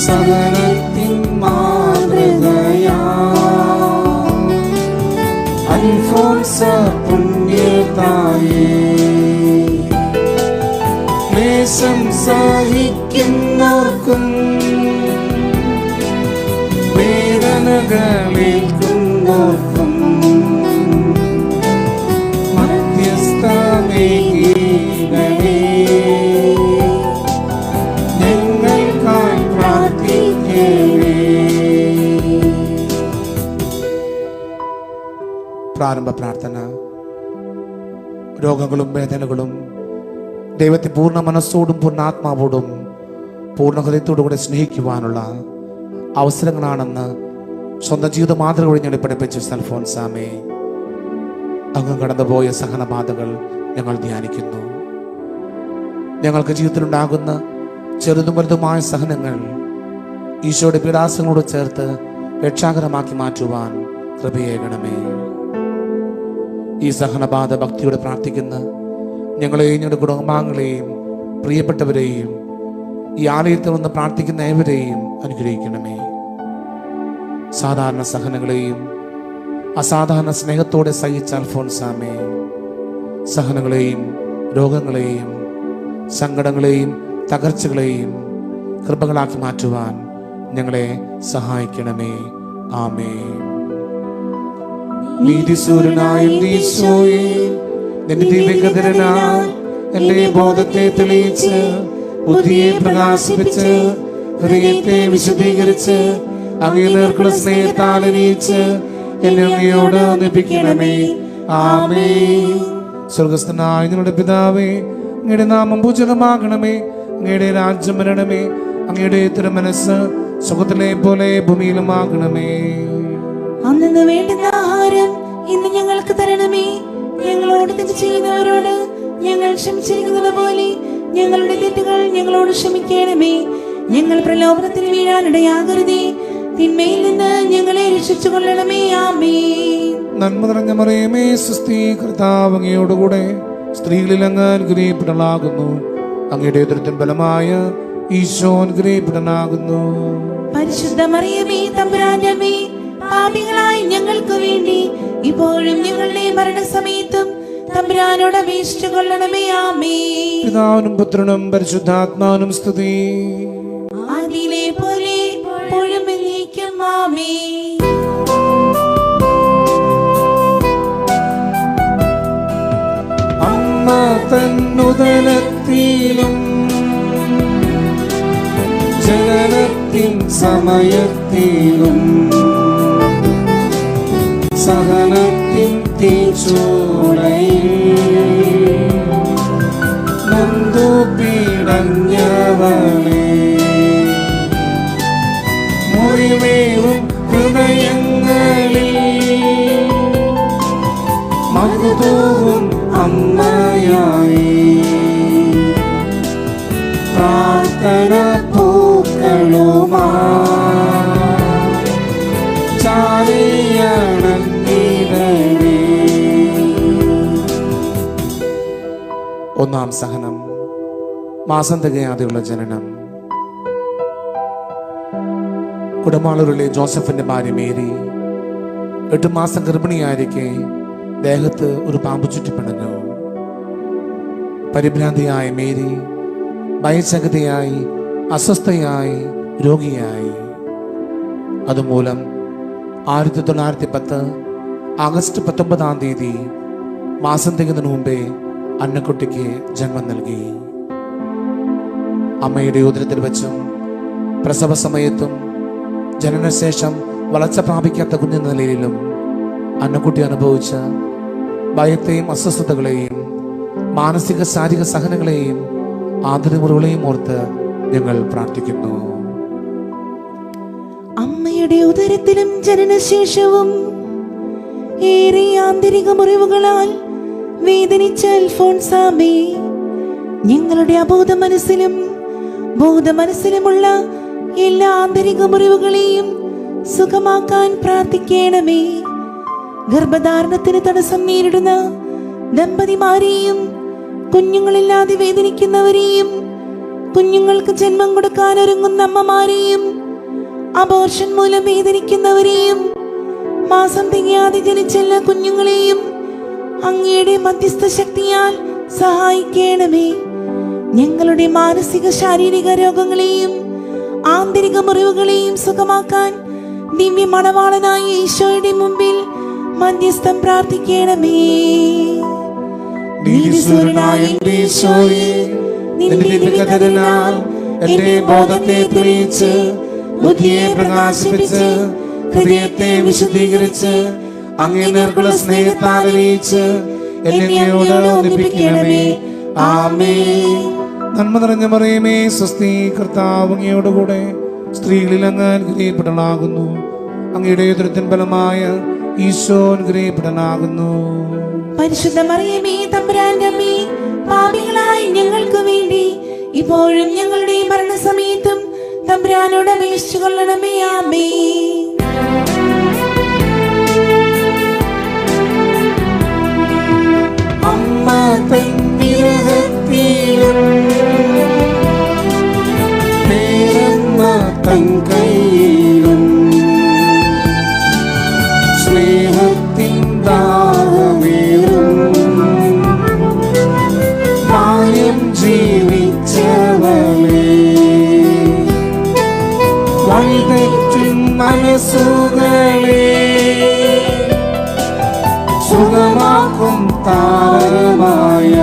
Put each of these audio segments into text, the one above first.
സഹനത്തിൻ മാതൃകയാ അൽഫോൻസ പുണ്യതായേ ക്ലേശം സഹിക്കുന്നവർക്കും വേദനകളേൽക്കുന്നവർക്കും മധ്യസ്ഥമേ ഞങ്ങൾക്കായി പ്രാർത്ഥിക്കണേ. പ്രാരംഭ പ്രാർത്ഥന. രോഗങ്ങളും വേദനകളും ദൈവത്തെ പൂർണ്ണ മനസ്സോടും പൂർണ്ണ ആത്മാവോടും പൂർണ്ണ ഹൃദയത്തോടും കൂടെ സ്നേഹിക്കുവാനുള്ള അവസരങ്ങളാണെന്ന് സ്വന്തം ജീവിത മാതൃക വഴി ഞങ്ങളെ പഠിപ്പിച്ച അൽഫോൻസാമേ, അങ്ങ് കടന്നുപോയ സഹനബാധകൾ ഞങ്ങൾ ധ്യാനിക്കുന്നു. ഞങ്ങൾക്ക് ജീവിതത്തിലുണ്ടാകുന്ന ചെറുതും വലുതുമായ സഹനങ്ങൾ ഈശോയുടെ പീഡാസങ്ങളോട് ചേർത്ത് രക്ഷാകരമാക്കി മാറ്റുവാൻ കൃപയേകണമേ. ഈ സഹനബാധ ഭക്തിയോടെ പ്രാർത്ഥിക്കുന്ന ഞങ്ങളെയും ഞങ്ങളുടെ കുടുംബാംഗങ്ങളെയും പ്രിയപ്പെട്ടവരെയും ഈ ആലയത്തിൽ നിന്ന് പ്രാർത്ഥിക്കുന്ന ഏവരെയും അനുഗ്രഹിക്കണമേ. സാധാരണ സഹനങ്ങളെയും അസാധാരണ സ്നേഹത്തോടെ സഹിച്ച അൽഫോൻസാമേ, സഹനങ്ങളെയും രോഗങ്ങളെയും സങ്കടങ്ങളെയും തകർച്ചകളെയും കൃപകളാക്കി മാറ്റുവാൻ ഞങ്ങളെ സഹായിക്കണമേ. ആമേൻ. നീതിസൂര്യനായ ഈശോയേ, നിന്റെ ദിവ്യകരനാൽ എന്റെ ബോധത്തെ തെളിയിച്ച് ബുദ്ധിയെ പ്രകാശിപ്പിച്ച് ഹൃദയത്തെ വിശദീകരിച്ച് അങ്ങേ നേർക്കുള്ള സ്നേഹത്താൽ അണിയിച്ച് എന്നെ അങ്ങയോട് ഒന്നിപ്പിക്കണമേ. ആമേൻ. സ്വർഗസ്ഥനായ ഞങ്ങളുടെ പിതാവേ, അങ്ങയുടെ നാമം പൂജിതമാകണമേ. അങ്ങയുടെ രാജ്യം വരണമേ. അങ്ങയുടെ തിരുമനസ്സ് സ്വർഗ്ഗത്തിലെ പോലെ ഭൂമിയിലുമാകണമേ. അന്നു വേണ്ടുന്ന ആഹാരം ഇന്ന് ഞങ്ങൾക്ക് തരണമേ. ഞങ്ങളോട് തെറ്റ് ചെയ്യുന്നവരോട് ഞങ്ങൾ ക്ഷമിച്ചിരിക്കുന്നത് പോലെ ഞങ്ങളുടെ തെറ്റുകൾ ഞങ്ങളോട് ക്ഷമിക്കണമേ. ഞങ്ങൾ പ്രലോഭനത്തിൽ വീഴാനിടയാകരുതേ. തിന്മയിൽ നിന്ന് ഞങ്ങളെ രക്ഷിച്ചു കൊള്ളണമേ. ആമേൻ. നന്മ നിറഞ്ഞ മറിയമേ, സ്വസ്തി, കർത്താവ് അങ്ങയോടുകൂടെ സ്ത്രീകളിൽ അങ്ങ് അനുഗ്രഹിക്കപ്പെട്ടവളാകുന്നു. അങ്ങയുടെ ഉദരത്തിൻ ഫലമായ ഈശോ അനുഗ്രഹിക്കപ്പെട്ടവനാകുന്നു. പരിശുദ്ധ മറിയമേ, തമ്പുരാന്റെ അമ്മേ, പാപികളായ ഞങ്ങൾക്ക് വേണ്ടി ഇപ്പോഴും ഞങ്ങളുടെ മരണസമയത്തും തമ്പുരാനോട് അപേക്ഷിച്ചു കൊള്ളണമേ. ആമേൻ. പിതാവിനും പുത്രനും പരിശുദ്ധാത്മാവിനും സ്തുതി. ആദിയിലെ പോലെ ഇപ്പോഴും എന്നേക്കും. ആമേൻ. അമ്മ തന്നുദരത്തിലും ജനനത്തിൻ സമയത്തിലും സഹനത്തിൻ തീച്ചൂളയിൽ നൊന്തു പീഡഞ്ഞവളെ, മുറിവേറും ഹൃദയങ്ങളിൽ മകുതൂവും അമ്മയായി പ്രാർത്ഥന പൂക്കളുമാ ചാരിയണങ്ങിടണേ. ഒന്നാം സഹനം. മാസം തികയാതെയുള്ള ജനനം. കുടമാളൂരിലെ ജോസഫിന്റെ ഭാര്യ മേരി 8 മാസം ഗർഭിണിയായിരിക്കെ ദേഹത്ത് ഒരു പാമ്പ് ചുറ്റിപ്പിണഞ്ഞു. പരിഭ്രാന്തിയായ മേരി ഭയചകിതയായി, അസ്വസ്ഥയായി, രോഗിയായി. അതുമൂലം 1910 ആഗസ്റ്റ് 19 മാസം തികയുന്നതിന് മുമ്പേ അന്നക്കുട്ടിക്ക് ജന്മം നൽകി. അമ്മയുടെ ഉദരത്തിൽ വെച്ചും പ്രസവ സമയത്തും ജനനശേഷം വളർച്ച പ്രാപിക്കാത്ത കുഞ്ഞു നിലയിലും അന്നക്കുട്ടി അനുഭവിച്ച ഭയത്തെയും അസ്വസ്ഥതകളെയും മാനസിക ശാരീരിക സഹനങ്ങളെയും ആന്തരികമുറിവുകളെയും ഓർത്ത് ഞങ്ങൾ പ്രാർത്ഥിക്കുന്നു. അമ്മയുടെ ഉദരത്തിലും ജനനശേഷവും ഏറെ ആന്തരിക മുറിവുകളാൽ വേദനിച്ച അൽഫോൻസാമേ, ഞങ്ങളുടെ അബോധ മനസ്സിലും ബോധ മനസ്സിലുമുള്ള എല്ലാ ആന്തരിക മുറിവുകളെയും സുഖമാക്കാൻ പ്രാർത്ഥിക്കണമേ. ഗർഭധാരണത്തിന് തടസ്സം നേരിടുന്ന ദമ്പതിമാരെയും കുഞ്ഞുങ്ങളില്ലാതെ വേദനിക്കുന്നവരെയും കുഞ്ഞുങ്ങൾക്ക് ജന്മം കൊടുക്കാൻ ഒരുങ്ങുന്ന അമ്മമാരെയും അബോർഷൻ മൂലം വേദനിക്കുന്നവരെയും മാസം തികയാതെ ജനിച്ച എല്ലാ കുഞ്ഞുങ്ങളെയും അങ്ങയുടെ മധ്യസ്ഥ ശക്തിയാൽ സഹായിക്കണമേ. ഞങ്ങളുടെ മാനസിക ശാരീരിക രോഗങ്ങളെയും ആന്തരിക മുറിവുകളെയും സുഖമാക്കാൻ ദിവ്യ മണവാളനായ ഈശോയുടെ മുമ്പിൽ മധ്യസ്ഥം പ്രാർത്ഥിക്കണമേ. എന്റെ ബോധത്തെ തെളിയിച്ച് ബുദ്ധിയെ പ്രകാശിപ്പിച്ച് ഹൃദയത്തെ വിശുദ്ധീകരിച്ച് അങ്ങേ നേർക്കുള്ള സ്നേഹത്താൽ അറിയിച്ച് എന്നോട് ഒന്നിപ്പിക്കണമേ. ആമേൻ. നന്മ നിറഞ്ഞ മറിയമേ, സ്വസ്തി, കർത്താവ് അങ്ങയോടുകൂടെ സ്ത്രീകളിൽ അങ്ങ് അനുഗ്രഹിക്കപ്പെടനാകുന്നു. അങ്ങയുടെ ഉദരത്തിൻ ഫലമായ ഈശോ അനുഗ്രഹിക്കപ്പെടനാകുന്നു. പരിശുദ്ധ മറിയമേ, തമ്പുരാന്റെ അമ്മേ, പാപികളായ ഞങ്ങൾക്ക് വേണ്ടി ഇപ്പോഴും ഞങ്ങളുടെ മരണസമയത്തും തമ്പുരാനോട് അപേക്ഷിച്ചു കൊള്ളണമേ. ആമേൻ. അമ്മ തൻ വിരഹത്തിലും പേരമ്മ തൻ കൈയിലും സ്നേഹത്തിൻ ദാഹമേറും ബാല്യം ജീവിച്ചവളെ, വഴിതെറ്റും മനസ്സുകളെ സുഖമാക്കും താരമായ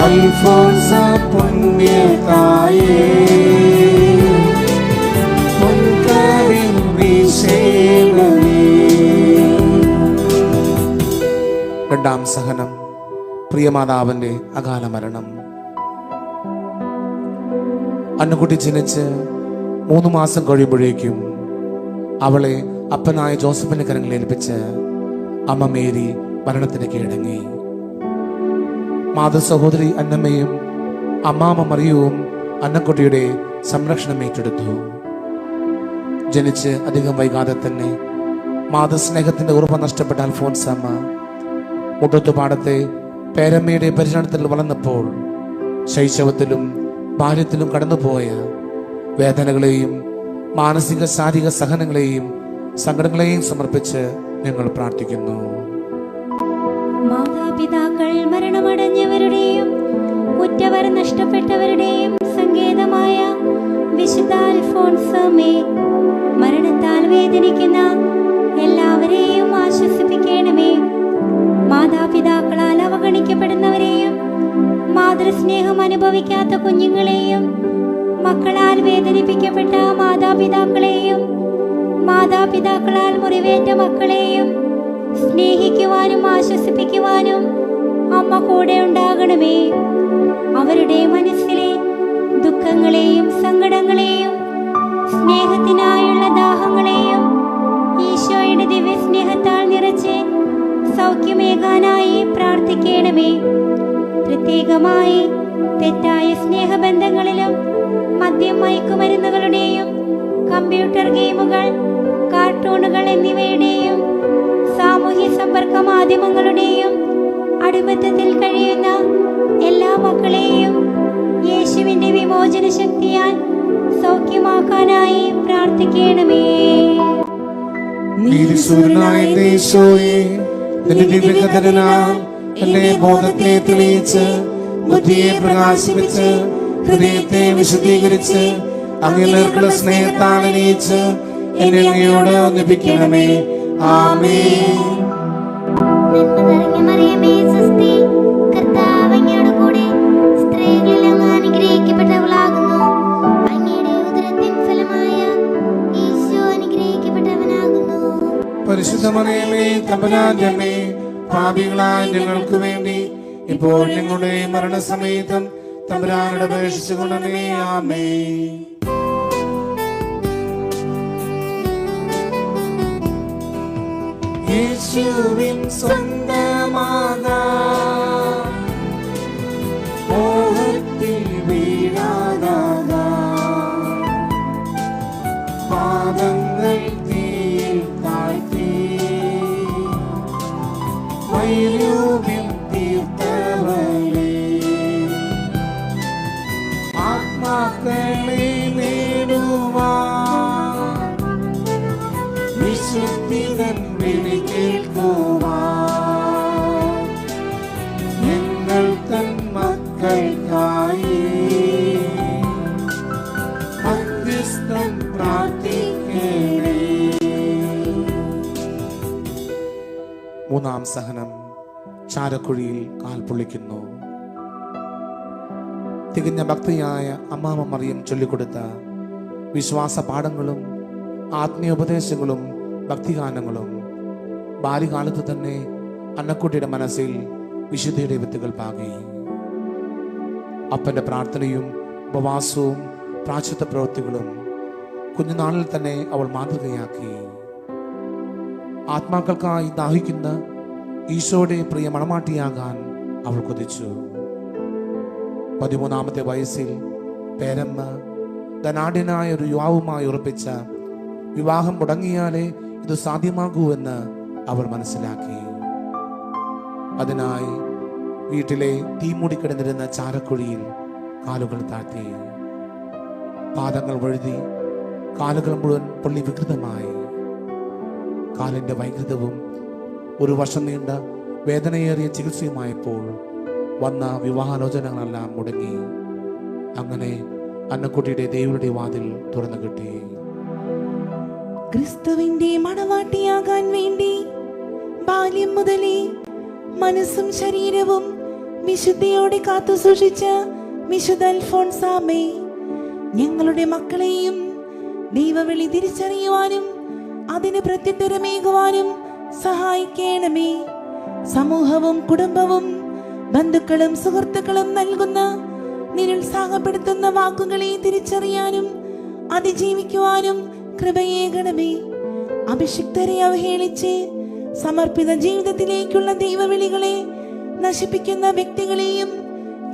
അൽഫോൻസ പുണ്യതായേ, പൊൻകവിൽ വീശേണമേ. രണ്ടാം സഹനം, പ്രിയമാതാവിന്റെ അകാല മരണം. അന്നുകുട്ടി ജനിച്ച് 3 മാസം കഴിയുമ്പോഴേക്കും അവളെ അപ്പനായ ജോസഫിന്റെ കരങ്ങളിൽ ഏൽപ്പിച്ച് അമ്മ മേരി മരണത്തിന് കീഴടങ്ങി. മാതൃ സഹോദരി അന്നമ്മയും അമ്മാമ്മ മറിയവും അന്നക്കുട്ടിയുടെ സംരക്ഷണം ഏറ്റെടുത്തു. ജനിച്ച് അധികം വൈകാതെ തന്നെ മാതൃസ്നേഹത്തിന്റെ ഉറപ്പ് നഷ്ടപ്പെട്ട അൽഫോൻസാമ്മ മുട്ടത്തുപാടത്തെ പേരമ്മയുടെ പരിചരണത്തിൽ വളർന്നപ്പോൾ ശൈശവത്തിലും ബാല്യത്തിലും കടന്നുപോയ വേദനകളെയും മാനസിക ശാരീരിക സഹനങ്ങളെയും സങ്കടങ്ങളെയും സമർപ്പിച്ച് ഞങ്ങൾ പ്രാർത്ഥിക്കുന്നു. മാതാപിതാക്കൾ മരണമടഞ്ഞവരുടെയും ഉറ്റവർ നഷ്ടപ്പെട്ടവരുടെയും സങ്കേതമായ വിശുദ്ധ അൽഫോൻസാമ്മേ, മരണത്താൽ വേദനിക്കുന്ന എല്ലാവരെയും ആശ്വസിപ്പിക്കണമേ. മാതാപിതാക്കളാൽ അവഗണിക്കപ്പെടുന്നവരെയും മാതൃസ്നേഹം അനുഭവിക്കാത്ത കുഞ്ഞുങ്ങളെയും മക്കളാൽ വേദനിപ്പിക്കപ്പെട്ട മാതാപിതാക്കളെയും മാതാപിതാക്കളാൽ മുറിവേറ്റ മക്കളെയും സ്നേഹിക്കുവാനും ആശ്വസിപ്പിക്കുവാനും അമ്മ കൂടെ ഉണ്ടാകണമേ. അവരുടെ മനസ്സിലെ ദുഃഖങ്ങളെയും സങ്കടങ്ങളെയും സ്നേഹത്തിനായുള്ള ദാഹങ്ങളെയും ഈശോയുടെ ദിവ്യ സ്നേഹത്താൽ നിറച്ച് സൗഖ്യമേകാനായി പ്രാർത്ഥിക്കണമേ. പ്രത്യേകമായി തെറ്റായ സ്നേഹബന്ധങ്ങളിലും മദ്യം, മയക്കുമരുന്നുകളുടെയും കമ്പ്യൂട്ടർ ഗെയിമുകൾ, കാർട്ടൂണുകൾ എന്നിവയുടെയും സാമൂഹ്യ സമ്പർക്ക മാധ്യമങ്ങളുടെയും അടിമത്തത്തിൽ കഴിയുന്ന എല്ലാ മക്കളെയും യേശുവിന്റെ വിമോചന ശക്തിയാൽ സൗഖ്യമാക്കാനായി പ്രാർത്ഥിക്കണമേ. എന്റെ ബോധത്തെ തെളിയിച്ച് ബുദ്ധിയെ പ്രകാശിപ്പിച്ച് ഹൃദയത്തെ വിശുദ്ധീകരിച്ച് അങ്ങേക്കുള്ള സ്നേഹത്താൽ അറിയിച്ച് എന്നോട് ഒന്നിപ്പിക്കണമേ. ആമേൻ. നന്മ നിറഞ്ഞ മറിയമേ, സ്വസ്തി, കർത്താവ് അങ്ങയോടുകൂടെ സ്ത്രീകളിൽ അങ്ങ് അനുഗ്രഹിക്കപ്പെട്ടവളാകുന്നു. അങ്ങയുടെ ഉദരത്തിൻ ഫലമായ ഈശോ അനുഗ്രഹിക്കപ്പെട്ടവനാകുന്നു. പരിശുദ്ധ മറിയമേ, തമ്പുരാന്റെ അമ്മേ, പാപികളായ ഞങ്ങൾക്ക് വേണ്ടി ഇപ്പോൾ ഞങ്ങളുടെ മരണസമയത്തും തമ്പുരാനോട് അപേക്ഷിച്ചുകൊള്ളണമേ. ആമേൻ. യേശുവിൻ സ്വന്തമാകാൻ മോഹത്തിൽ വീഴാതാകാൻ പാദങ്ങൾ തീയിൽ താഴ്ത്തി വൈരൂപ്യം തീർത്തവളേ, മൂന്നാം സഹനം. ചാരക്കുഴിയിൽ കാൽ പൊള്ളിക്കുന്നു. തികഞ്ഞ ഭക്തിയായ അമ്മാമ മറിയം ചൊല്ലിക്കൊടുത്ത വിശ്വാസ പാഠങ്ങളും ആത്മീയ ഉപദേശങ്ങളും ഭക്തിഗാനങ്ങളും ബാല്യകാലത്ത് തന്നെ അന്നക്കുട്ടിയുടെ മനസ്സിൽ വിശുദ്ധിയുടെ വിത്തുകൾ പാകി. അപ്പന്റെ പ്രാർത്ഥനയും ഉപവാസവും പ്രായശ്ചിത്ത പ്രവൃത്തികളും കുഞ്ഞുനാളിൽ തന്നെ അവൾ മാതൃകയാക്കി. ആത്മാക്കൾക്കായി ദാഹിക്കുന്ന ഈശോയുടെ പ്രിയ മണമാട്ടിയാകാൻ അവൾ കൊതിച്ചു. 13-ാമത്തെ വയസ്സിൽ പേരമ്മ ധനാഢ്യനായ ഒരു യുവാവുമായി ഉറപ്പിച്ച വിവാഹം മുടങ്ങിയാലേ ഇത് സാധ്യമാകൂ എന്ന് അവൾ മനസ്സിലാക്കി. അതിനായി വീട്ടിലെ തീ മൂടിക്കിടന്നിരുന്ന ചാരക്കുഴിയിൽ കാലുകൾ താഴ്ത്തി. പാദങ്ങൾ വഴുതി കാലുകൾ മുഴുവൻ പൊള്ളി വികൃതമായി. കാലിന്റെ വൈകൃതവും 1 വർഷം നീണ്ട വേദനയേറിയ ചികിത്സയുമായപ്പോൾ വന്ന വിവാഹാലോചനകളെല്ലാം മുടങ്ങി. അങ്ങനെ അന്നക്കുട്ടിയുടെ ദൈവയുടെ വാതിൽ തുറന്നു കിട്ടി. ക്രിസ്തുവിന്റെ മണവാട്ടിയാകാൻ വേണ്ടി ബാല്യം മുതലേ മനസ്സും ശരീരവും വിശുദ്ധിയോടെ കാത്തു സൂക്ഷിച്ച വിശുദ്ധ അൽഫോൻസാമേ, ഞങ്ങളുടെ മക്കളെയും ദൈവവിളി തിരിച്ചറിയുവാനും അതിന് പ്രത്യുത്തരമേകുവാനും സഹായിക്കണമേ. സമൂഹവും കുടുംബവും ബന്ധുക്കളും സുഹൃത്തുക്കളും നൽകുന്ന നിരുത്സാഹപ്പെടുത്തുന്ന വാക്കുകളെ തിരിച്ചറിയാനും അതിജീവിക്കുവാനും കൃപയേകണമേ. അഭിഷിക്തരെ അവഹേളിച്ച് സമർപ്പിത ജീവിതത്തിലേക്കുള്ള ദൈവവിളികളെ നശിപ്പിക്കുന്ന വ്യക്തികളെയും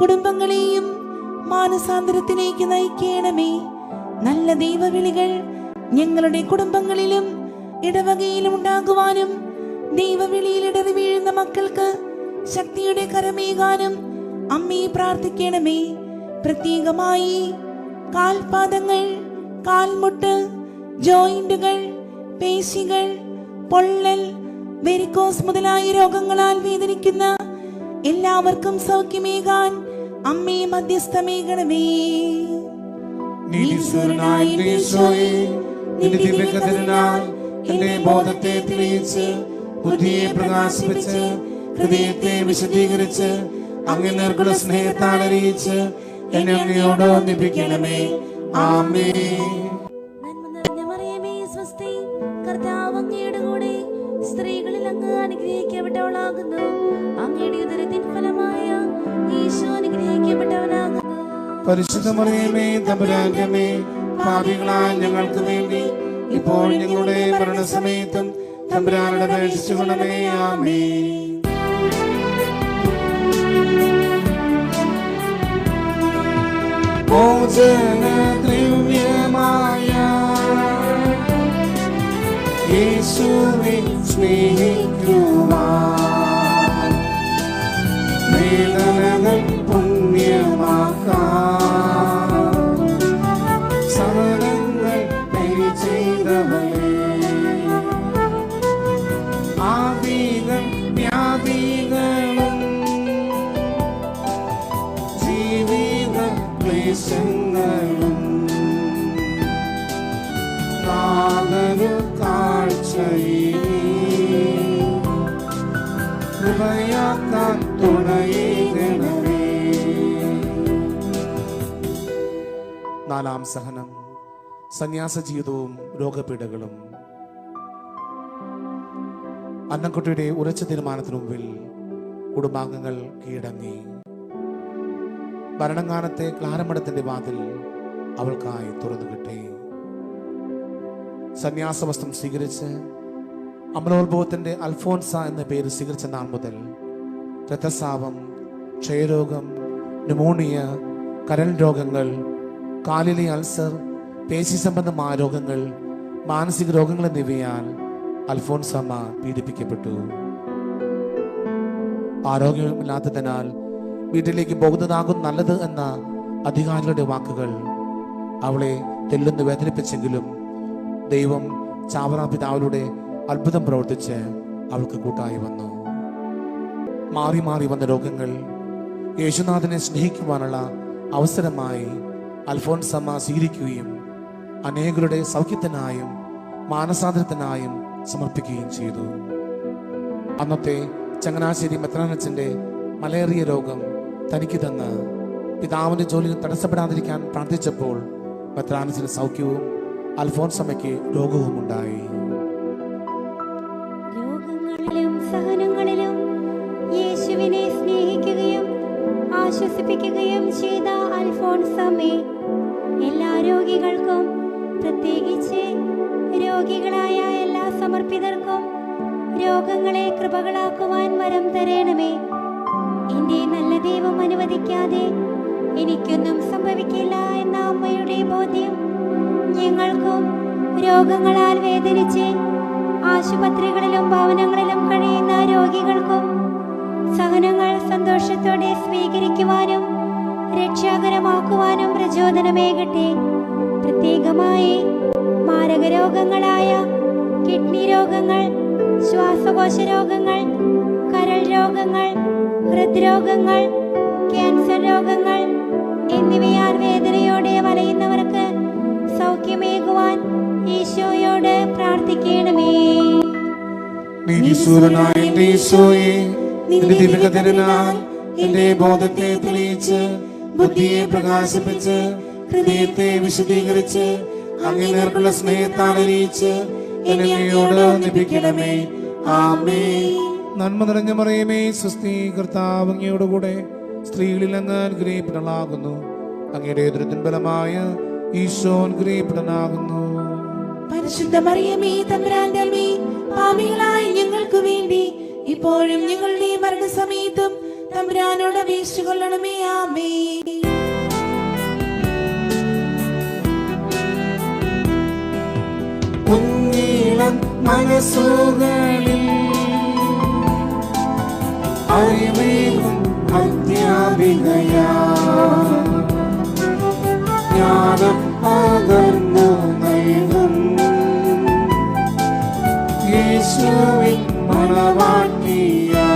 കുടുംബങ്ങളെയും മാനസാന്തരത്തിലേക്ക് നയിക്കണമേ. നല്ല ദൈവവിളികൾ ഞങ്ങളുടെ കുടുംബങ്ങളിലും ഇടവകയിലും ഉണ്ടാകുവാനും ദൈവവിളിയിൽ ഇടറി വീഴുന്ന മക്കൾക്ക് ശക്തിയുടെ കരമേകാനും അമ്മേ പ്രാർത്ഥിക്കണമേ. പ്രത്യേകമായി കാൽപാദങ്ങൾ, കാൽമുട്ട്, ജോയിന്റുകൾ, പേശികൾ, പൊള്ളൽ, വെരിക്കോസ് മുതലായ രോഗങ്ങളാൽ വേദനിക്കുന്ന എല്ലാവർക്കും സൗഖ്യമേകാൻ അമ്മേ മധ്യസ്ഥമേകണമേ. നീതിസൂരനായ ഈശോയേ, നിന്റെ ദിവ്യകരുണയാൽ എന്റെ ബോധത്തെ തെളിയിച്ച് ബുദ്ധിയെ പ്രകാശിപ്പിച്ച് ഹൃദയത്തെ വിശദീകരിച്ച് അങ്ങ് നിർഗുണ സ്നേഹത്താൽ അറിയിച്ച് എന്നെ അങ്ങയോട് ഒന്നിപ്പിക്കണമേ. ആമേൻ. നന്മ നിറഞ്ഞ മറിയമേ സ്വസ്തി, കർത്താവ് അങ്ങയുടെ കൂടെ സ്ത്രീകളിൽ അങ്ങ് അനുഗ്രഹിക്കപ്പെട്ടവളാകുന്നു. അങ്ങയുടെ ഉദരത്തിൻ ഫലമായ ഈശോ അനുഗ്രഹിക്കപ്പെട്ടവനാകുന്നു. പരിശുദ്ധ മറിയമേ തമ്പുരാന്റെ അമ്മേ, പാപികളായ ഞങ്ങൾക്ക് വേണ്ടി ഇപ്പോൾ ഞങ്ങളുടെ മരണസമയത്തും തമ്പുരാനോട് അപേക്ഷിച്ചുകൊള്ളണമേ. ആമേൻ. മോചനദ്രവ്യമായ യേശുവേ സ്നേഹിക്കുവാൻ വേദനകൾ പുണ്യമാക്കാൻ സഹനങ്ങൾ ചെയ്തവളേ, ആദികൾ വ്യാധികളും ജീവിത ക്ലേശങ്ങളും നാഗരു കാഴ്ചയിൽ കൃപയാക്കാൻ തുണയേകണമേ. 4-ാം സഹനം. സന്യാസ ജീവിതവും രോഗപീഠകളും. അന്നക്കുട്ടിയുടെ ഉറച്ച തീരുമാനത്തിനു മുമ്പിൽ കുടുംബാംഗങ്ങൾ കീഴടങ്ങി. ഭരണങ്ങാനത്തെ ക്ലാരമഠത്തിന്റെ വാതിൽ അവൾക്കായി തുറന്നു കിട്ടി. സന്യാസവസ്ത്രം സ്വീകരിച്ച് അമലോത്ഭവത്തിന്റെ അൽഫോൻസ എന്ന പേര് സ്വീകരിച്ച നാൾ മുതൽ രക്തസ്രാവം, ക്ഷയരോഗം, ന്യൂമോണിയ, കരൾ രോഗങ്ങൾ, കാലിലെ അൾസർ, പേശി സംബന്ധമായ രോഗങ്ങൾ, മാനസിക രോഗങ്ങൾ എന്നിവയാൽ അൽഫോൻസമ്മ പീഡിപ്പിക്കപ്പെട്ടു. ആരോഗ്യമില്ലാത്തതിനാൽ വീട്ടിലേക്ക് പോകുന്നതാകും നല്ലത് എന്ന അധികാരികളുടെ വാക്കുകൾ അവളെ തെല്ലുന്ന് വേദനിപ്പിച്ചെങ്കിലും ദൈവം ചാവറ പിതാവിലൂടെ അത്ഭുതം പ്രവർത്തിച്ച് അവൾക്ക് കൂട്ടായി വന്നു. മാറി മാറി വന്ന രോഗങ്ങൾ യേശുനാഥനെ സ്നേഹിക്കുവാനുള്ള അവസരമായി അൽഫോൻസമ്മ സ്വീകരിക്കുകയും അനേകരുടെ സൗഖ്യത്തിനായും മാനസാന്തരത്തിനായും സമർപ്പിക്കുകയും ചെയ്തു. അന്നത്തെ ചങ്ങനാശ്ശേരി മെത്രാനച്ചൻ്റെ മലേറിയ രോഗം തനിക്ക് തന്ന് പിതാവിൻ്റെ ജോലിയിൽ തടസ്സപ്പെടാതിരിക്കാൻ പ്രാർത്ഥിച്ചപ്പോൾ മെത്രാനച്ചന് സൗഖ്യവും അൽഫോൻസമ്മയ്ക്ക് രോഗവും ഉണ്ടായി. രോഗങ്ങളിലും സഹനങ്ങളിലും യേശുവിനെ സ്നേഹിക്കുകയും ആശ്വസിപ്പിക്കുകയും ചെയ്ത അൽഫോൻസമ്മേ, എല്ലാ രോഗികൾക്കും, പ്രത്യേകിച്ച് രോഗികളായ എല്ലാ സമർപ്പിതർക്കും രോഗങ്ങളെ കൃപകളാക്കുവാൻ വരം തരണമേ. എന്റെ നല്ല ദൈവം അനുവദിക്കാതെ എനിക്കൊന്നും സംഭവിക്കില്ല എന്ന അമ്മയുടെ ബോധ്യം ഞങ്ങൾക്കും രോഗങ്ങളാൽ വേദനിച്ച് ആശുപത്രികളിലും ഭവനങ്ങളിലും കഴിയുന്ന രോഗികൾക്കും സഹനങ്ങൾ സന്തോഷത്തോടെ സ്വീകരിക്കുവാനും രക്ഷാകരമാക്കുവാനും പ്രചോദനമേകട്ടെ. പ്രത്യേകമായി മാരകരോഗങ്ങളായ കിഡ്നി രോഗങ്ങൾ, ശ്വാസകോശ രോഗങ്ങൾ, കരൾ രോഗങ്ങൾ, ഹൃദ്രോഗങ്ങൾ, ക്യാൻസർ രോഗങ്ങൾ എന്നിവയാൽ വേദനയോടെ വലയുന്നവർക്ക് സൗഖ്യമേകുവാൻ ഈശോയോട് പ്രാർത്ഥിക്കണമേ. നീതിസൂരനായ എൻ്റെ ഈശോയെ, നിന്റെ ദിവ്യകരുണയാൽ എന്റെ ബോധത്തെ തെളിയിച്ച് ബുദ്ധിയെ പ്രകാശിപ്പിച്ച് ഹൃദയത്തെ വിശദീകരിച്ച് അങ്ങേ നേർക്കുള്ള സ്നേഹത്താൽ അറിയിച്ച് എന്നോട് ലഭിക്കണമേ. ആമേൻ. നന്മ നിറഞ്ഞ മറിയമേ, സ്വസ്തി, കർത്താവ് അങ്ങയോട് കൂടെ സ്ത്രീകളിൽ അങ്ങ് അനുഗ്രഹിക്കപ്പെട്ടവളാകുന്നു. അങ്ങയുടെ ഉദരത്തിൻ ഫലമായ ഈശോ അനുഗ്രഹിക്കപ്പെട്ടവനാകുന്നു. പരിശുദ്ധ മറിയമേ, തമ്പുരാന്റെ അമ്മേ, പാപികളായ ഞങ്ങൾക്ക് വേണ്ടി ഇപ്പോഴും ഞങ്ങളുടെ മരണസമയത്തും തമ്പുരാനോട് അപേക്ഷിച്ചുകൊള്ളണമേ. ആമേൻ. ഉന്നീളം മനസ്സുകളിൽ അറിവേകും അധ്യാപികയാ ജ്ഞാനം പകർന്നു നൽകും യേശുവിൻ മണവാട്ടിയാ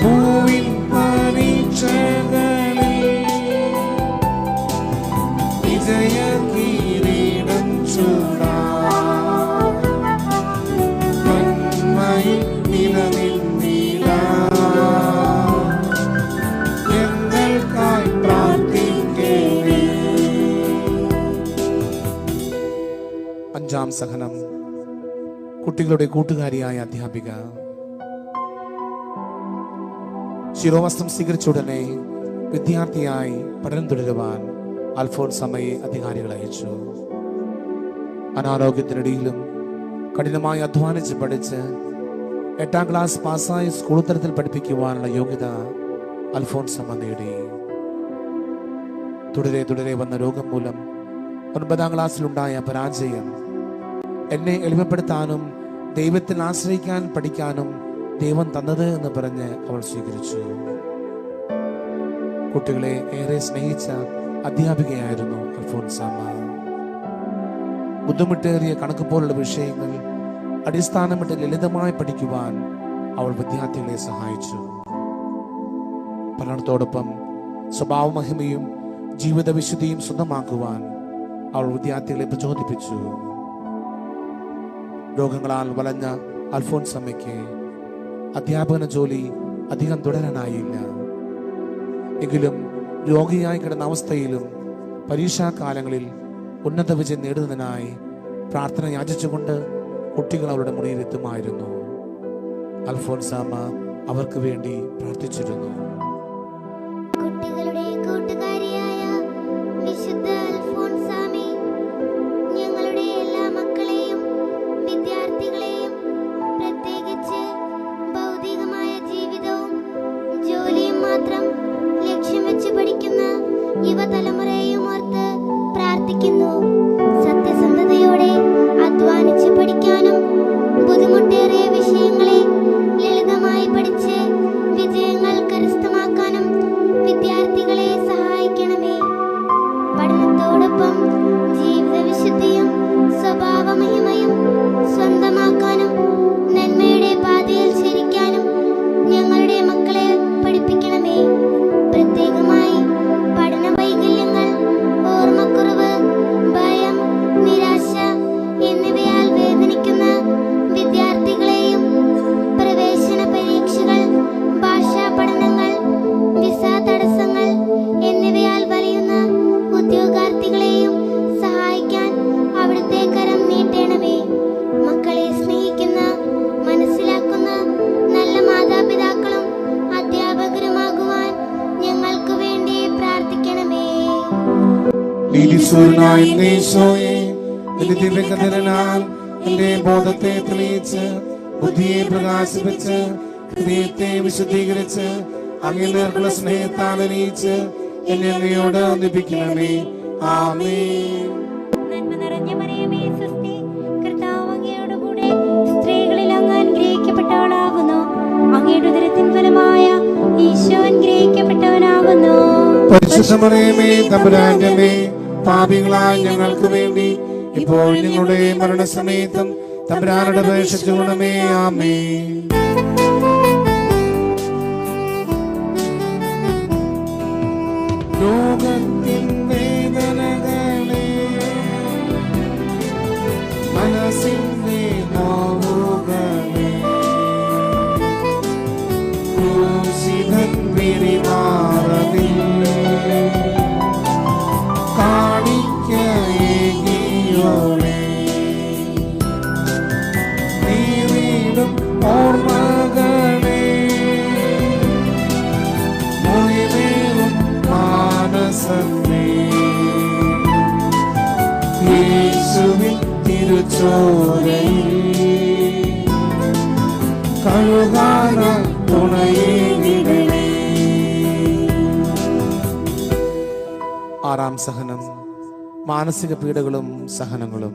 ഭൂവിൻ പരീക്ഷകളിൽ വിജയ കിരീടം ചൂടാ നന്മയിൽ നിലനിന്നിട ഞങ്ങൾക്കായി പ്രാർത്ഥിക്കണേ. അഞ്ചാം സഹനം. കുട്ടികളുടെ കൂട്ടുകാരിയായ അധ്യാപിക ശിരോവസ്ത്രം സ്വീകരിച്ച ഉടനെ വിദ്യാർത്ഥിയായി പഠനം തുടരുവാൻ അൽഫോൻസമ്മയെ അധികാരികൾ അയച്ചു. അനാരോഗ്യത്തിനിടയിലും കഠിനമായി അധ്വാനിച്ച് പഠിച്ച് 8ാം ക്ലാസ് പാസ്സായി സ്കൂൾ തലത്തിൽ പഠിപ്പിക്കുവാനുള്ള യോഗ്യത അൽഫോൻസമ്മ നേടി. തുടരെ വന്ന രോഗം മൂലം 9ാം ക്ലാസ്സിലുണ്ടായ പരാജയം എന്നെ എളിമപ്പെടുത്താനും ദൈവത്തിൽ ആശ്രയിക്കാൻ പഠിക്കാനും ദൈവം തന്നത് എന്ന് പറഞ്ഞ് അവൾ സ്വീകരിച്ചു. കുട്ടികളെ ഏറെ സ്നേഹിച്ച അധ്യാപികയായിരുന്നു അൽഫോൻസമ്മ. ബുദ്ധിമുട്ടേറിയ കണക്ക് പോലുള്ള വിഷയങ്ങൾ അടിസ്ഥാനമിട്ട് ലളിതമായി പഠിക്കുവാൻ അവൾ വിദ്യാർത്ഥികളെ സഹായിച്ചു. പഠനത്തോടൊപ്പം സ്വഭാവമഹിമയും ജീവിത വിശുദ്ധിയും സ്വന്തമാക്കുവാൻ അവൾ വിദ്യാർത്ഥികളെ പ്രചോദിപ്പിച്ചു. രോഗങ്ങളാൽ വലഞ്ഞ അൽഫോൻസമ്മയ്ക്ക് അധ്യാപന ജോലി അധികം തുടരാനായില്ല. എങ്കിലും രോഗിയായി കിടന്ന അവസ്ഥയിലും പരീക്ഷാകാലങ്ങളിൽ ഉന്നത വിജയം നേടുന്നതിനായി പ്രാർത്ഥന യാചിച്ചുകൊണ്ട് കുട്ടികൾ അവരുടെ മുറിയിലെത്തുമായിരുന്നു. അൽഫോൻസമ്മ അവർക്ക് വേണ്ടി പ്രാർത്ഥിച്ചിരുന്നു. കുട്ടികളുടെ കൂട്ടുകാരിയായ വിശുദ്ധ അൽഫോൻസാമേ, ഞങ്ങളുടെ എല്ലാ മക്കളെയും വിദ്യാർത്ഥികളെയും, പ്രത്യേകിച്ച് ഭൗതികമായ ജീവിതവും ജോലിയും മാത്രം ലക്ഷ്യം വെച്ച് പഠിക്കുന്ന യുവതലമുറയെയും ഓർത്ത് പ്രാർത്ഥിക്കുന്നു. സത്യസന്ധതയോടെ അധ്വാനിച്ച് പഠിക്കാനും ബുദ്ധിമുട്ടേറിയ വിഷയങ്ങളെ ലളിതമായി പഠിച്ച് വിജയങ്ങൾ കരസ്ഥമാക്കാനും നീതിസൂര്യനായ ഈശോയെ, നിന്റെ ദിവ്യകഥനാൽ എന്റെ ബോധത്തെ തെളിയിച്ച് ബുദ്ധിയെ പ്രകാശിപ്പിച്ച് ഹൃദയത്തെ വിശുദ്ധീകരിച്ച് അങ്ങേ നേർക്കുള്ള സ്നേഹത്താൽ അണിയിച്ച് എന്നെ അങ്ങയോട് ഒന്നിപ്പിക്കണമേ. ആമേൻ. നന്മ നിറഞ്ഞ മറിയമേ സ്വസ്തി, കർത്താവ് അങ്ങയോടുകൂടെ സ്ത്രീകളിൽ അങ്ങ് അനുഗ്രഹിക്കപ്പെട്ടവളാകുന്നു. അങ്ങയുടെ ഉദരത്തിൻ ഫലമായ ഈശോ അനുഗ്രഹിക്കപ്പെട്ടവനാകുന്നു. പരിശുദ്ധ മറിയമേ തമ്പുരാന്റെ അമ്മേ, പാപികളായ ഞങ്ങൾക്ക് വേണ്ടി ഇപ്പോൾ ഞങ്ങളുടെ മരണസമയത്തും തമ്പുരാനോട് അപേക്ഷിച്ചുകൊള്ളണമേ. ആമേൻ. ലോകത്തിൻ വേദനകളെ, മനസ്സിന്റെ നോവുകളെ, ക്രൂശിതൻ പിരിമാറതിൽ കാണിക്കയേകിയോളെ, നീറിടും ഓർമ്മകളെ, മൊഴിമേറും മാനസമേ, യേശുവിൻ തിരുച്ചോരയിൽ കഴുകാനായി തുണയേകിടണേ. ആറാം സഹനം, മാനസിക പീഡകളും സഹനങ്ങളും.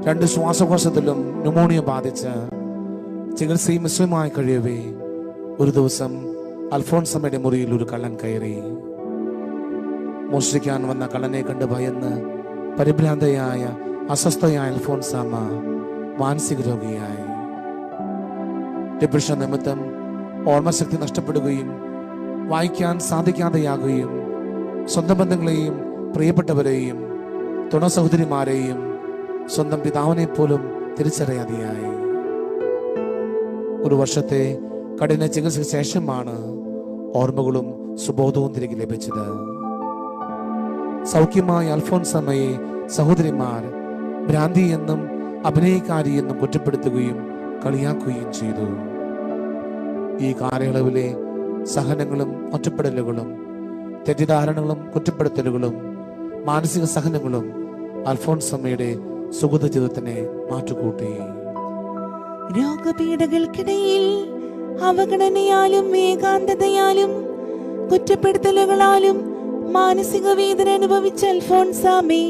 2 ശ്വാസകോശത്തിലും ന്യൂമോണിയ ബാധിച്ച് ചികിത്സയും വിശ്വമായി കഴിയവേ ഒരു ദിവസം അൽഫോൺസമ്മയുടെ മുറിയിൽ ഒരു കള്ളൻ കയറി. മോഷ്ടിക്കാൻ വന്ന കള്ളനെ കണ്ട് ഭയന്ന് പരിഭ്രാന്തയായ അസ്വസ്ഥയായ അൽഫോൺസാമ്മ മാനസിക രോഗിയായി. ഡിപ്രഷൻ നിമിത്തം ഓർമ്മശക്തി നഷ്ടപ്പെടുകയും വായിക്കാൻ സാധിക്കാതെയാകുകയും സ്വന്തം ബന്ധങ്ങളെയും പ്രിയപ്പെട്ടവരെയും തുണ സഹോദരിമാരെയും സ്വന്തം പിതാവിനെ പോലും തിരിച്ചറിയാതെയായി. 1 വർഷത്തെ കഠിന ചികിത്സയ്ക്ക് ശേഷമാണ് ഓർമ്മകളും സുബോധവും തിരികെ ലഭിച്ചത്. സൗഖ്യമായ അൽഫോൺസമ്മയെ സഹോദരിമാർ ഭ്രാന്തി എന്നും അഭിനയക്കാരി എന്നും കുറ്റപ്പെടുത്തുകയും കളിയാക്കുകയും ചെയ്തു. ഈ കാലയളവിലെ സഹനങ്ങളും ഒറ്റപ്പെടലുകളും തെറ്റിദ്ധാരണകളും കുറ്റപ്പെടുത്തലുകളും മാനസിക സഹനങ്ങളും അൽഫോൺസമ്മയുടെ സുഗത ജീവിതത്തിനെ മാറ്റുകൂട്ടി. രോഗപീഠകൾക്കിടയിൽ അവഗണനയാലും ഏകാന്തതയാലും കുറ്റപ്പെടുത്തലുകളാലും മാനസിക വേദന അനുഭവിച്ച അൽഫോൺസാമ്മേ,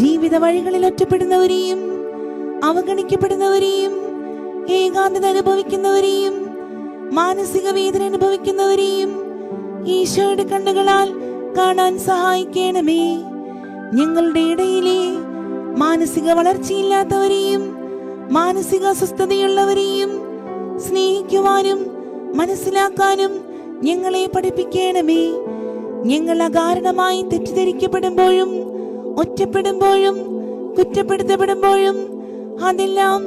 ജീവിത വഴികളിൽ ഒറ്റപ്പെടുന്നവരെയും അവഗണിക്കപ്പെടുന്നവരെയും ഏകാന്തത അനുഭവിക്കുന്നവരെയും മാനസിക വേദന അനുഭവിക്കുന്നവരെയും ഈശോയുടെ കണ്ണുകളാൽ കാണാൻ സഹായിക്കണമേ. ഞങ്ങളുടെ ഇടയിലെ മാനസിക വളർച്ചയില്ലാത്തവരെയും മാനസിക അസ്വസ്ഥതയുള്ളവരെയും സ്നേഹിക്കുവാനും മനസ്സിലാക്കാനും ഞങ്ങളെ പഠിപ്പിക്കണമേ. ഞങ്ങൾ അകാരണമായി തെറ്റിദ്ധരിക്കപ്പെടുമ്പോഴും ഒറ്റപ്പെടുമ്പോഴും കുറ്റപ്പെടുത്തപ്പെടുമ്പോഴും അതെല്ലാം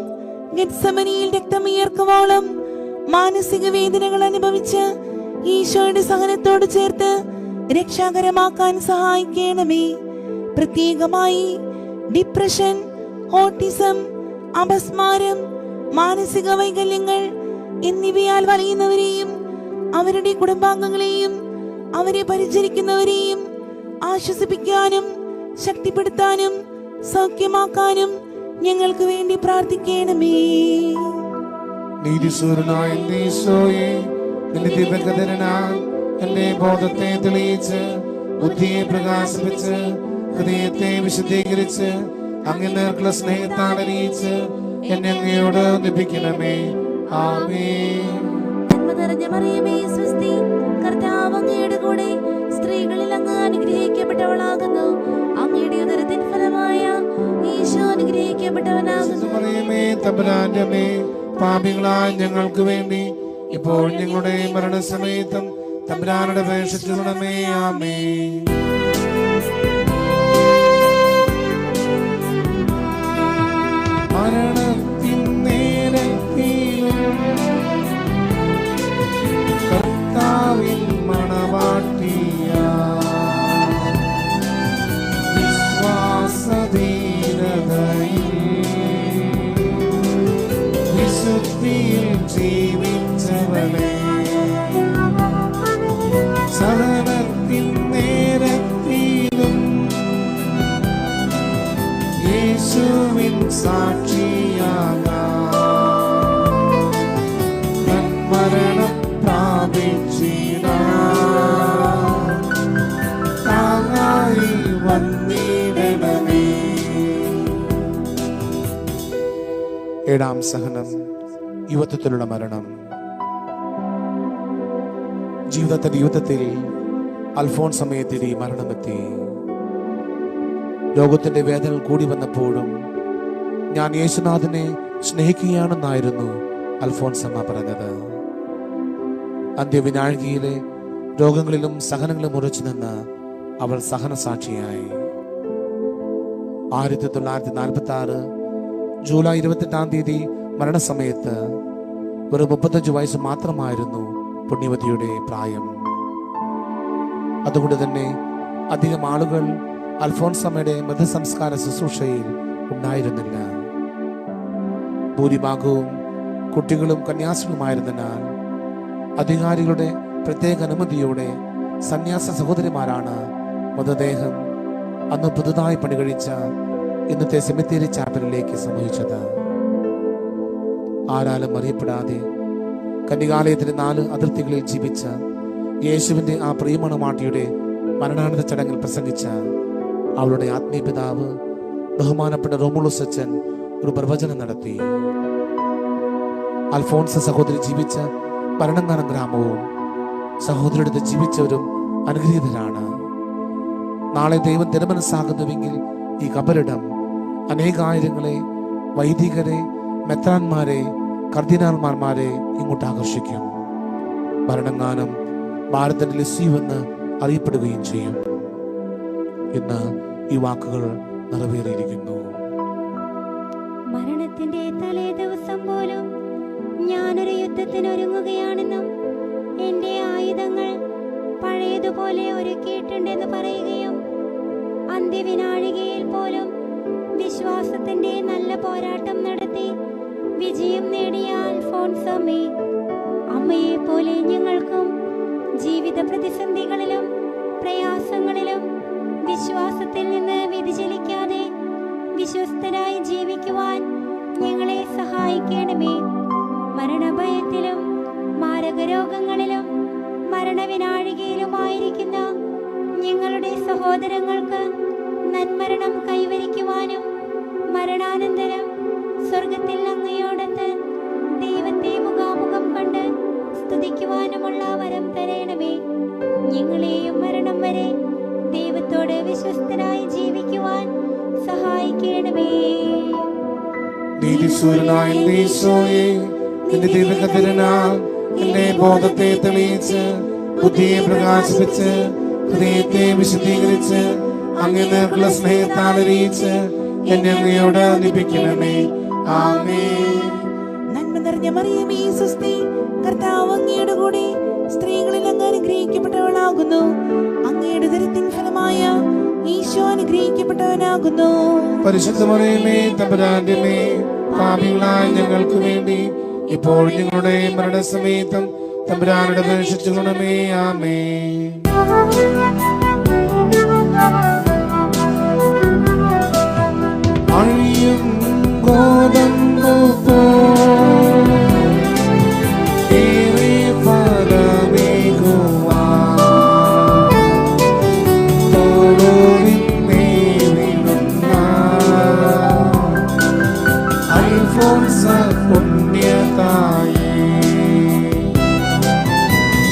ഗെത്സമനിയിൽ രക്തമുയർക്കുവോളം മാനസിക വേദനകൾ അനുഭവിച്ച് ഈശോയുടെ സഹനത്തോട് ചേർത്ത് രക്ഷാകരമാക്കാൻ സഹായിക്കണമേ. പ്രത്യേകമായി ഡിപ്രഷൻ, ഓട്ടിസം, അപസ്മാരം, മാനസിക വൈകല്യങ്ങൾ എന്നിവയാൽ വലയുന്നവരെയും അവരുടെ കുടുംബാംഗങ്ങളെയും അവരെ പരിചരിക്കുന്നവരെയും ആശ്വസിപ്പിക്കാനും ശക്തിപ്പെടുത്താനും സൗഖ്യമാക്കാനും ഞങ്ങൾക്ക് വേണ്ടി പ്രാർത്ഥിക്കണമേ. നീതിസൂര്യനായ ഈശോയെ, നിന്റെ ദിവ്യകഥനാൽ എന്റെ ബോധത്തെ തെളിയിച്ച് ബുദ്ധിയെ പ്രകാശിപ്പിച്ച് ഹൃദയത്തെ വിശുദ്ധീകരിച്ച് അങ്ങേ നേർക്കുള്ള സ്നേഹത്താൽ അണിയിച്ച് എന്നെ അങ്ങയോട് ഒന്നിപ്പിക്കണമേ. ആമേൻ. നന്മ നിറഞ്ഞ മറിയമേ സ്വസ്തി, കർത്താവ് അങ്ങയുടെ കൂടെ സ്ത്രീകളിൽ അങ്ങ് അനുഗ്രഹിക്കപ്പെട്ടവളാകുന്നു. അങ്ങയുടെ ഉദരത്തിൻ ഫലമായ ഈശോ അനുഗ്രഹിക്കപ്പെട്ടവനാകുന്നു. മറിയമേ തമ്പുരാന്റെ അമ്മേ, പാപികളായ ഞങ്ങൾക്ക് വേണ്ടി ഇപ്പോൾ ഞങ്ങളുടെ മരണസമയത്തും തമ്പുരാനോട് അപേക്ഷിച്ചുകൊള്ളണമേ. ആമേൻ. മരണത്തിൻ നേരത്തിലും കർത്താവിൻ മണവാട്ടിയായി വിശ്വാസധീരതയിൽ വിശുദ്ധിയിൽ ജീവിച്ചവളെ, സഹനത്തിൻ ഏഴാം സഹനം, യുവത്വത്തിലുള്ള മരണം. ജീവിതത്തിൽ അൽഫോൻസമ്മയെ തേടി മരണമെത്തി. ലോകത്തിന്റെ വേദന കൂടി വന്നപ്പോഴും ഞാൻ യേശുനാഥനെ സ്നേഹിക്കുകയാണെന്നായിരുന്നു അൽഫോൻസമ്മ പറഞ്ഞത്. അന്ത്യവിനാഴികയിലെ രോഗങ്ങളിലും സഹനങ്ങളിലും ഉറച്ചു നിന്ന് അവൾ സഹനസാക്ഷിയായി. 1946 ജൂലൈ 28 മരണസമയത്ത് വെറും 35 വയസ്സ് മാത്രമായിരുന്നു പുണ്യവതിയുടെ പ്രായം. അതുകൊണ്ട് തന്നെ അധികം ആളുകൾ അൽഫോൻസമ്മയുടെ മൃതസംസ്കാര ശുശ്രൂഷയിൽ ഉണ്ടായിരുന്നില്ല. ഭൂരിഭാഗവും കുട്ടികളും കന്യാസികളുമായിരുന്നതിനാൽ അധികാരികളുടെ പ്രത്യേക അനുമതിയോടെ സന്യാസ സഹോദരിമാരാണ് മൃതദേഹം അന്ന് പുതുതായി പണികഴിച്ച ഇന്നത്തെ സെമിത്തേരി ചാപ്പലിലേക്ക് സംഭവിച്ചത്. ആരാലും അറിയപ്പെടാതെ കന്യകാലയത്തിന്റെ 4 അതിർത്തികളിൽ ജീവിച്ച യേശുവിന്റെ ആ പ്രിയമണമാട്ടിയുടെ മരണാനന്തര ചടങ്ങിൽ പ്രസംഗിച്ച അവളുടെ ആത്മീയ പിതാവ് ബഹുമാനപ്പെട്ട റോമുളൂസ് അച്ഛൻ ഒരു പ്രവചനം നടത്തി. അൽഫോൻസ സഹോദരി ജീവിച്ച ഭരണങ്ങാനം ഗ്രാമവും സഹോദരിയുടെ ജീവിച്ചവരും അനുഗ്രഹീതരാണ്. നാളെ ദൈവം തിരുമനസ്സാകുന്നുവെങ്കിൽ ഈ കബറിടം അനേകായിരങ്ങളെ, വൈദികരെ, മെത്രാന്മാരെ, കർദിനാൾമാരെ ഇങ്ങോട്ട് ആകർഷിക്കും. ഭരണങ്ങാനം ഭാരതത്തിന്റെ ലിസ്യു എന്ന് അറിയപ്പെടുകയും ചെയ്യും. ഇന്ന് ഈ വാക്കുകൾ നിറവേറിയിരിക്കുന്നു. മരണത്തിന്റെ തലേ ദിവസം പോലും ഞാനൊരു യുദ്ധത്തിനൊരുങ്ങുകയാണെന്നും എന്റെ ആയുധങ്ങൾ പഴയതുപോലെ ഒരുക്കിയിട്ടുണ്ടെന്ന് പറയുകയും അന്ത്യവിനാഴികയിൽ പോലും വിശ്വാസത്തിന്റെ നല്ല പോരാട്ടം നടത്തി വിജയം നേടിയ അൽഫോൻസമ്മേ, അമ്മയെ പോലെ ഞങ്ങൾക്കും ജീവിത പ്രതിസന്ധികളിലും പ്രയാസങ്ങളിലും വിശ്വാസത്തിൽ നിന്ന് വ്യതിചലിക്കാതെ വിശ്വസ്തരായി ജീവിക്കുവാൻ ഞങ്ങളെ സഹായിക്കണമേ. മരണഭയത്തിലും മാരകരോഗങ്ങളിലും മരണവിനാഴികയിലുമായിരിക്കുന്ന ഞങ്ങളുടെ സഹോദരങ്ങൾക്ക് നന്മരണം കൈവരിക്കുവാനും മരണാനന്തരം സ്വർഗത്തിൽ അങ്ങയോടൊത്ത് ദൈവത്തെ മുഖാമുഖം കണ്ട് സ്തുതിക്കുവാനുമുള്ള വരം തരണമേ. ഞങ്ങളെയും മരണം വരെ ദൈവത്തോട് വിശ്വസ്തരായി ജീവിക്കുവാൻ സഹായിക്കണമേ. നീതിശൂരനായ ഈശോയെ, നിന്റെ ദിവ്യകതിരനാൽ എന്റെ ബോധത്തെ തെളിയിച്ച് ബുദ്ധിയെ പ്രകാശിപ്പിച്ച് ഹൃദയത്തെ വിശദീകരിച്ച് അങ്ങേ നേർക്കുള്ള സ്നേഹത്താൽ അറിയിച്ച് എന്നെ അങ്ങയോട് അർപ്പിക്കണമേ. ആമേൻ. നന്മ നിറഞ്ഞ മറിയമേ സ്വസ്തി, കർത്താവ് അങ്ങയുടെ കൂടെ സ്ത്രീകളിൽ അങ്ങ് അനുഗ്രഹിക്കപ്പെട്ടവളാകുന്നു. അങ്ങയുടെ ഉദരത്തിൻ ഫലമായ ഈശോ അനുഗ്രഹിക്കപ്പെട്ടവനാകുന്നു. പരിശുദ്ധ മറിയമേ, തമ്പുരാന്റെ അമ്മേ, പാപികളായ ഞങ്ങൾക്ക് വേണ്ടി ഇപ്പോൾ ഞങ്ങളുടെ മരണസമയത്തും തമ്പുരാനോട് അപേക്ഷിച്ചുകൊള്ളണമേ. ആമേൻ. അഴിയും ഗോതമ്പു ഏറെ ഫലമേകുവാൻ തോടുവിന്മേവിടുന്ന അൽഫോൻസ പുണ്യതായേ,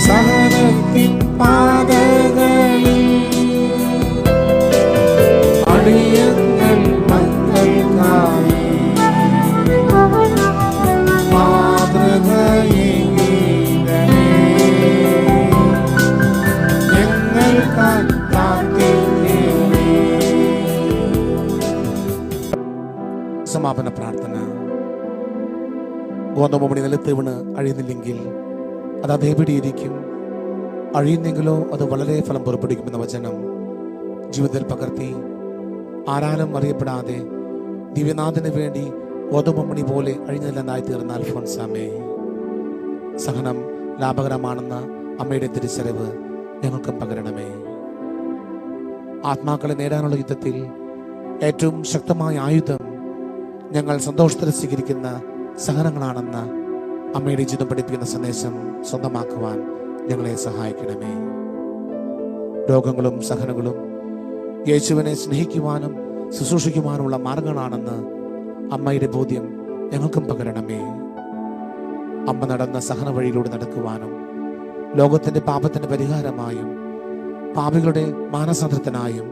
സഹനത്തിൻ പാതകളിൽ അടിയങ്ങൾ മക്കൾക്കായി മാതൃകയേകീരണമേ. ഞങ്ങൾക്കായി പ്രാർത്ഥിക്കണമേ. സമാപന പ്രാർത്ഥന. ഗോതമ്പുമണി നിലത്ത് വീണ് അഴിയുന്നില്ലെങ്കിൽ അത് അതേപടിയിരിക്കും, അഴിയുന്നെങ്കിലോ അത് വളരെ ഫലം പുറപ്പെടുവിക്കുമെന്ന വചനം ജീവിതത്തിൽ പകർത്തി ആരാലും അറിയപ്പെടാതെ ദിവ്യനാഥന് വേണ്ടി ഗോതമ്പുമണി പോലെ അഴിഞ്ഞില്ലെന്നായി തീർന്ന അൽഫോൻസാമ്മേ, സഹനം ലാഭകരമാണെന്ന അമ്മയുടെ തിരിച്ചറിവ് ഞങ്ങൾക്കും പകരണമേ. ആത്മാക്കളെ നേടാനുള്ള യുദ്ധത്തിൽ ഏറ്റവും ശക്തമായ ആയുധം ഞങ്ങൾ സന്തോഷത്തിൽ സ്വീകരിക്കുന്ന സഹനങ്ങളാണെന്ന അമ്മയുടെ ജീവിതം പഠിപ്പിക്കുന്ന സന്ദേശം സ്വന്തമാക്കുവാൻ ഞങ്ങളെ സഹായിക്കണമേ. രോഗങ്ങളും സഹനങ്ങളും യേശുവിനെ സ്നേഹിക്കുവാനും ശുശ്രൂഷിക്കുവാനുമുള്ള മാർഗങ്ങളാണെന്ന് അമ്മയുടെ ബോധ്യം ഞങ്ങൾക്കും പകരണമേ. അമ്മ നടന്ന സഹന വഴിയിലൂടെ നടക്കുവാനും ലോകത്തിന്റെ പാപത്തിന്റെ പരിഹാരമായും പാപികളുടെ മാനസാന്തരത്തിനായും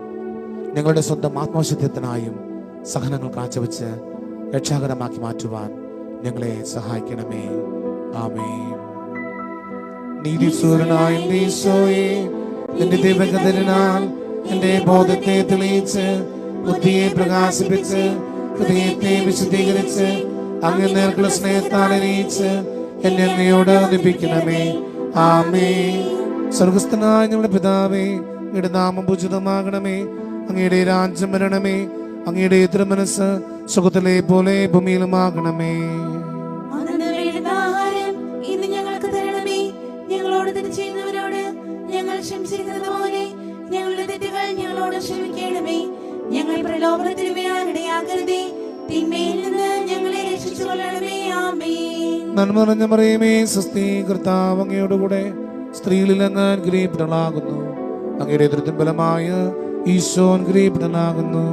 ഞങ്ങളുടെ സ്വന്തം ആത്മവിശുദ്ധത്തിനായും സഹനങ്ങൾ കാഴ്ചവെച്ച് രക്ഷാകരമാക്കി മാറ്റുവാൻ ഞങ്ങളെ സഹായിക്കണമേ. ആമേൻ. നീതിസൂരനായ ഈശോയെ, നിന്റെ ദിവ്യകരുണയാൽ എന്റെ ബോധത്തെ തെളിയിച്ച് ബുദ്ധിയെ പ്രകാശിപ്പിച്ച് ഹൃദയത്തെ വിശുദ്ധീകരിച്ച് അങ്ങ് നേർക്കുള്ള സ്നേഹത്താൽ അറിയിച്ച് എന്നെ അങ്ങയോട് ഒന്നിപ്പിക്കണമേ. ആമേൻ. സ്വർഗസ്ഥനായ ഞങ്ങളുടെ പിതാവേ, അങ്ങയുടെ നാമം പൂജിതമാകണമേ. അങ്ങയുടെ രാജ്യം വരണമേ. അങ്ങയുടെ തിരുമനസ്സ് സ്വർഗ്ഗത്തിലെ പോലെ ഭൂമിയിലുമാകണമേ. അന്നു വേണ്ടുന്ന ആഹാരം ഇന്ന് ഞങ്ങൾക്ക് തരണമേ. ഞങ്ങളോട് തെറ്റ് ചെയ്യുന്നവരോട് ഞങ്ങൾ ക്ഷമിച്ചിരിക്കുന്നത് പോലെ ഞങ്ങളുടെ തെറ്റുകൾ ഞങ്ങളോട് ക്ഷമിക്കണമേ. ഞങ്ങൾ പ്രലോഭനത്തിൽ വീഴാനിടയാകരുതേ. തിന്മയിൽ നിന്ന് ഞങ്ങളെ രക്ഷിച്ചുകൊള്ളണമേ. ആമേൻ. നന്മ നിറഞ്ഞ മറിയമേ, സ്വസ്തി, കർത്താവ് അങ്ങയോടുകൂടെ സ്ത്രീകളിൽ അങ്ങ് അനുഗ്രഹിക്കപ്പെട്ടവളാകുന്നു. അങ്ങയുടെ ഉദരത്തിൻ ഫലമായ ഈശോ അനുഗ്രഹിക്കപ്പെട്ടവനാകുന്നു.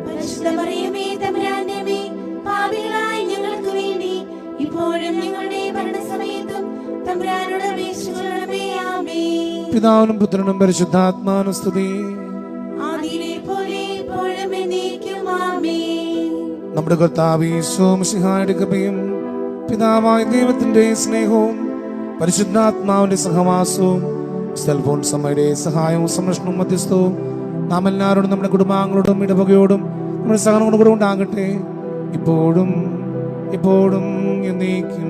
പരിശുദ്ധ മറിയമേ, തമ്പുരാന്റെ അമ്മേ, പാപികളായ ഞങ്ങൾക്ക് വേണ്ടി ഇപ്പോഴും ഞങ്ങളുടെ മരണസമയത്തും തമ്പുരാനോട് അപേക്ഷിച്ചുകൊള്ളണമേ. ആമേൻ. പിതാവിനും പുത്രനും പരിശുദ്ധാത്മാവിനും സ്തുതി. ആദിയിലെ പോലെ ഇപ്പോഴും എന്നേക്കും. ആമേൻ. നമ്മുടെ കർത്താവ് ഈശോ മിശിഹായുടെ കൃപയും പിതാവായ ദൈവത്തിന്റെ സ്നേഹവും പരിശുദ്ധാത്മാവിന്റെ സഹവാസവും അൽഫോൻസാമ്മയുടെ സഹായവും സംരക്ഷണവും മധ്യസ്ഥവും നാം എല്ലാവരോടും നമ്മുടെ കുടുംബാംഗങ്ങളോടും ഇടവകയോടും നമ്മുടെ സഹനങ്ങളോടും കൂടെ ഉണ്ടാകട്ടെ, ഇപ്പോഴും എപ്പോഴും എന്നേക്കും.